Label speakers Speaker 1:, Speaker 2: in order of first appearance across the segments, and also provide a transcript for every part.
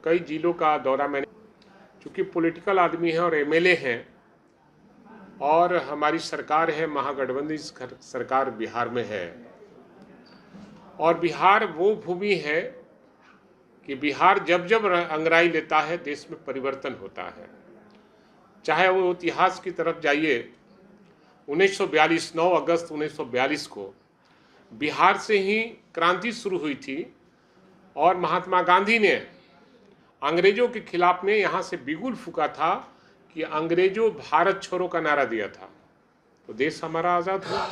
Speaker 1: कई जिलों का दौरा मैंने, चूँकि पॉलिटिकल आदमी हैं और एमएलए हैं और हमारी सरकार है, महागठबंधन सरकार बिहार में है, और बिहार वो भूमि है कि बिहार जब जब अंगड़ाई लेता है देश में परिवर्तन होता है। चाहे वो इतिहास की तरफ जाइए, 1942 9 अगस्त 1942 को बिहार से ही क्रांति शुरू हुई थी और महात्मा गांधी ने अंग्रेजों के खिलाफ में यहाँ से बिगुल फूका था कि अंग्रेजों भारत छोड़ो का नारा दिया था, तो देश हमारा आज़ाद हुआ।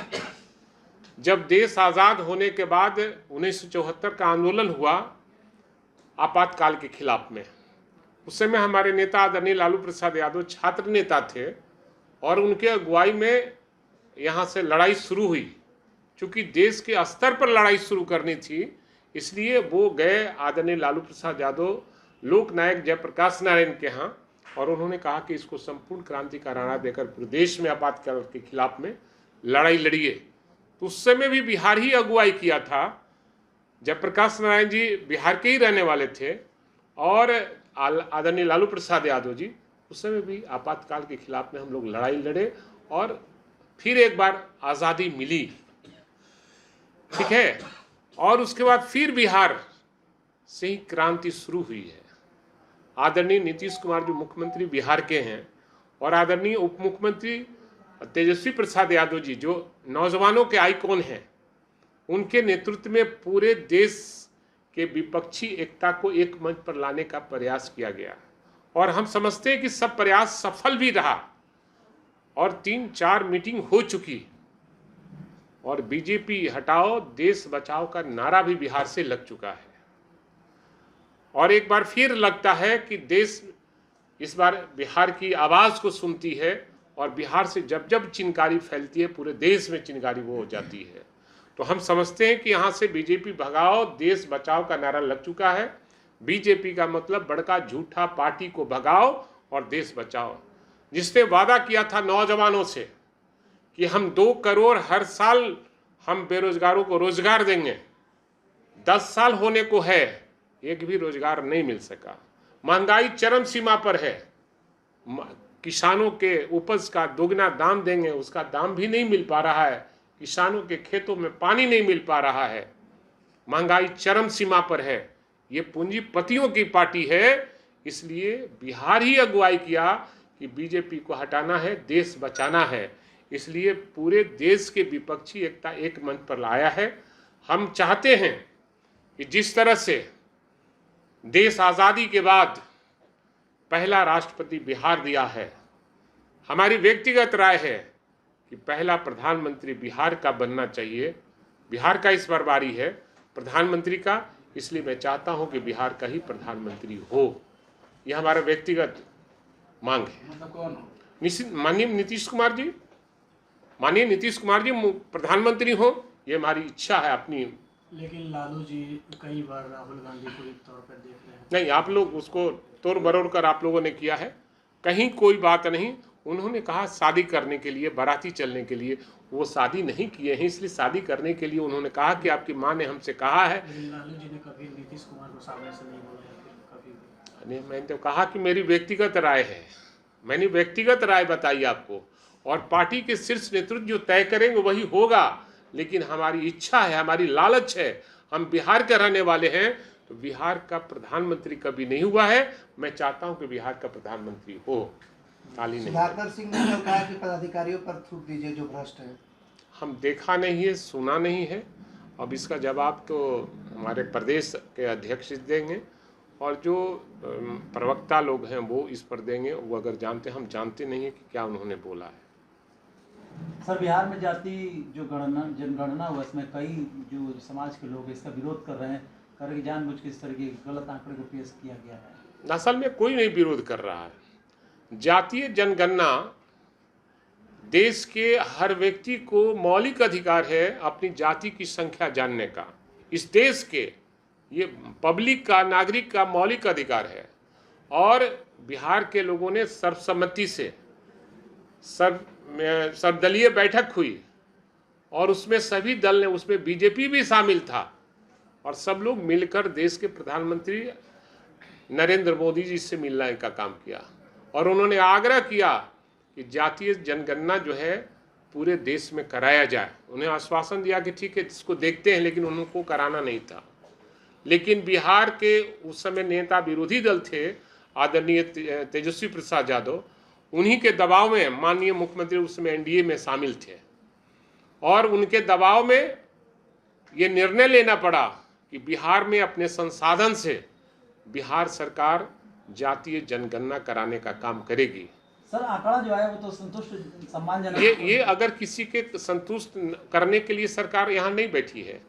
Speaker 1: जब देश आज़ाद होने के बाद 1974 का आंदोलन हुआ आपातकाल के खिलाफ में, उस समय हमारे नेता आदरणीय लालू प्रसाद यादव छात्र नेता थे और उनके अगुवाई में यहाँ से लड़ाई शुरू हुई। चूँकि देश के स्तर पर लड़ाई शुरू करनी थी, इसलिए वो गए आदरणीय लालू प्रसाद यादव लोक नायक जयप्रकाश नारायण के यहाँ, और उन्होंने कहा कि इसको संपूर्ण क्रांति का नारा देकर प्रदेश में आपातकाल के खिलाफ में लड़ाई लड़िए। तो उस समय भी बिहार ही अगुवाई किया था। जयप्रकाश नारायण जी बिहार के ही रहने वाले थे और आदरणीय लालू प्रसाद यादव जी उस समय भी आपातकाल के खिलाफ में हम लोग लड़ाई लड़े और फिर एक बार आज़ादी मिली, ठीक है। और उसके बाद फिर बिहार से ही क्रांति शुरू हुई है। आदरणीय नीतीश कुमार जो मुख्यमंत्री बिहार के हैं और आदरणीय उप मुख्यमंत्री तेजस्वी प्रसाद यादव जी जो नौजवानों के आइकॉन हैं, उनके नेतृत्व में पूरे देश के विपक्षी एकता को एक मंच पर लाने का प्रयास किया गया और हम समझते हैं कि सब प्रयास सफल भी रहा और 3-4 मीटिंग हो चुकी और बीजेपी हटाओ देश बचाओ का नारा भी बिहार से लग चुका है। और एक बार फिर लगता है कि देश इस बार बिहार की आवाज़ को सुनती है और बिहार से जब जब चिनगारी फैलती है पूरे देश में चिनगारी वो हो जाती है। तो हम समझते हैं कि यहाँ से बीजेपी भगाओ देश बचाओ का नारा लग चुका है। बीजेपी का मतलब बड़का झूठा पार्टी को भगाओ और देश बचाओ, जिसने वादा किया था नौजवानों से कि हम 2 करोड़ हर साल हम बेरोजगारों को रोजगार देंगे। 10 साल होने को है, एक भी रोजगार नहीं मिल सका। महंगाई चरम सीमा पर है, किसानों के उपज का दोगुना दाम देंगे, उसका दाम भी नहीं मिल पा रहा है। किसानों के खेतों में पानी नहीं मिल पा रहा है, महंगाई चरम सीमा पर है। ये पूंजीपतियों की पार्टी है, इसलिए बिहार ही अगुवाई किया कि बीजेपी को हटाना है, देश बचाना है। इसलिए पूरे देश के विपक्षी एकता एक मंच पर लाया है। हम चाहते हैं कि जिस तरह से देश आज़ादी के बाद पहला राष्ट्रपति बिहार दिया है, हमारी व्यक्तिगत राय है कि पहला प्रधानमंत्री बिहार का बनना चाहिए। बिहार का इस बार बारी है प्रधानमंत्री का, इसलिए मैं चाहता हूं कि बिहार का ही प्रधानमंत्री हो। यह हमारा व्यक्तिगत मांग है। माननीय नीतीश कुमार जी, माननीय नीतीश कुमार जी प्रधानमंत्री हो, ये हमारी इच्छा है अपनी।
Speaker 2: लेकिन लालू जी कई बार राहुल गांधी को एक तौर पर देख रहे हैं।
Speaker 1: नहीं, आप लोग उसको तोड़ मरोड़ कर आप लोगों ने किया है, कहीं कोई बात नहीं। उन्होंने कहा शादी करने के लिए, बाराती चलने के लिए, वो शादी नहीं किए हैं, इसलिए शादी करने के लिए उन्होंने कहा कि आपकी माँ ने हमसे कहा है।
Speaker 2: लालू जी ने कभी नीतीश कुमार को सामने से नहीं बोला कभी?
Speaker 1: नहीं, मैंने तो कहा कि मेरी व्यक्तिगत राय है, मैंने व्यक्तिगत राय बताई आपको, और पार्टी के शीर्ष नेतृत्व जो तय करेंगे वही होगा। लेकिन हमारी इच्छा है, हमारी लालच है, हम बिहार के रहने वाले हैं, तो बिहार का प्रधानमंत्री कभी नहीं हुआ है, मैं चाहता हूं कि बिहार का प्रधानमंत्री हो। ताली नहीं।
Speaker 3: सुधाकर सिंह ने कहा कि पदाधिकारियों पर थूक दीजिए जो भ्रष्ट है।
Speaker 1: हम देखा नहीं है, सुना नहीं है, अब इसका जवाब तो हमारे प्रदेश के अध्यक्ष देंगे और जो प्रवक्ता लोग हैं वो इस पर देंगे। वो अगर जानते, हम जानते नहीं है कि क्या उन्होंने बोला है।
Speaker 4: सर, बिहार में जाति जो जनगणना हुआ, इसमें कई जो समाज के लोग इसका विरोध कर रहे हैं, करके जानबूझ के इस तरह के गलत आंकड़े को पेश किया गया है।
Speaker 1: असल में कोई नहीं विरोध कर रहा है। जातीय जनगणना देश के हर व्यक्ति को मौलिक अधिकार है अपनी जाति की संख्या जानने का। इस देश के ये पब्लिक का, नागरिक का मौलिक अधिकार है और बिहार के लोगों ने सर्वसम्मति से सर्वदलीय बैठक हुई और उसमें सभी दल ने, उसमें बीजेपी भी शामिल था और सब लोग मिलकर देश के प्रधानमंत्री नरेंद्र मोदी जी से मिलने का काम किया और उन्होंने आग्रह किया कि जातीय जनगणना जो है पूरे देश में कराया जाए। उन्हें आश्वासन दिया कि ठीक है इसको देखते हैं, लेकिन उनको कराना नहीं था। लेकिन बिहार के उस समय नेता विरोधी दल थे आदरणीय तेजस्वी प्रसाद यादव, उन्हीं के दबाव में माननीय मुख्यमंत्री उस समय एनडीए में शामिल थे और उनके दबाव में ये निर्णय लेना पड़ा कि बिहार में अपने संसाधन से बिहार सरकार जातीय जनगणना कराने का काम करेगी।
Speaker 4: सर आंकड़ा जो है वो तो संतुष्ट सम्मानजनक
Speaker 1: ये अगर किसी के संतुष्ट करने के लिए सरकार यहाँ नहीं बैठी है,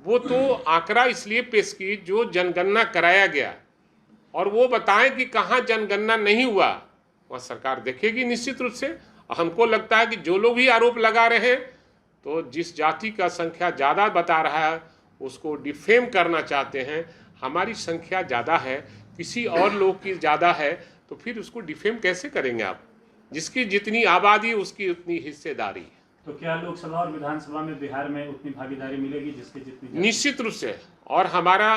Speaker 1: वो तो आंकड़ा इसलिए पेश की जो जनगणना कराया गया और वो बताएं कि कहाँ जनगणना नहीं हुआ, वह सरकार देखेगी निश्चित रूप से। हमको लगता है कि जो लोग भी आरोप लगा रहे हैं तो जिस जाति का संख्या ज़्यादा बता रहा है उसको डिफेम करना चाहते हैं। हमारी संख्या ज़्यादा है, किसी और लोग की ज़्यादा है, तो फिर उसको डिफेम कैसे करेंगे आप? जिसकी जितनी आबादी उसकी उतनी हिस्सेदारी है।
Speaker 5: तो क्या लोकसभा और विधानसभा में बिहार में उतनी भागीदारी मिलेगी जिसकी जितनी?
Speaker 1: निश्चित रूप से। और हमारा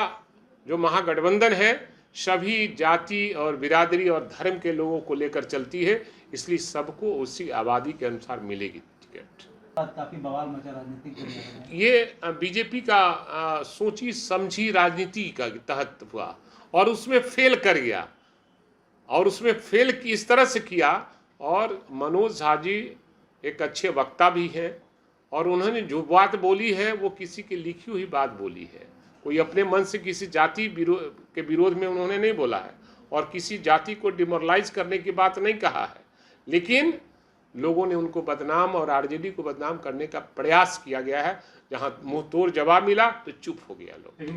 Speaker 1: जो महागठबंधन है सभी जाति और बिरादरी और धर्म के लोगों को लेकर चलती है, इसलिए सबको उसी आबादी के अनुसार मिलेगी टिकट।
Speaker 4: काफी बवाल मचा राजनीतिक दुनिया में।
Speaker 1: ये बीजेपी का सोची समझी राजनीति का तहत हुआ और उसमें फेल कर गया और उसमें फेल इस तरह से किया। और मनोज झा जी एक अच्छे वक्ता भी हैं और उन्होंने जो बात बोली है वो किसी की लिखी हुई बात बोली है, कोई अपने मन से किसी जाति के विरोध में उन्होंने नहीं बोला है और किसी जाति को डिमोरलाइज करने की बात नहीं कहा है। लेकिन लोगों ने उनको बदनाम और आरजेडी को बदनाम करने का प्रयास किया गया है। जहां मुंह तोड़ जवाब मिला तो चुप हो गया लोग।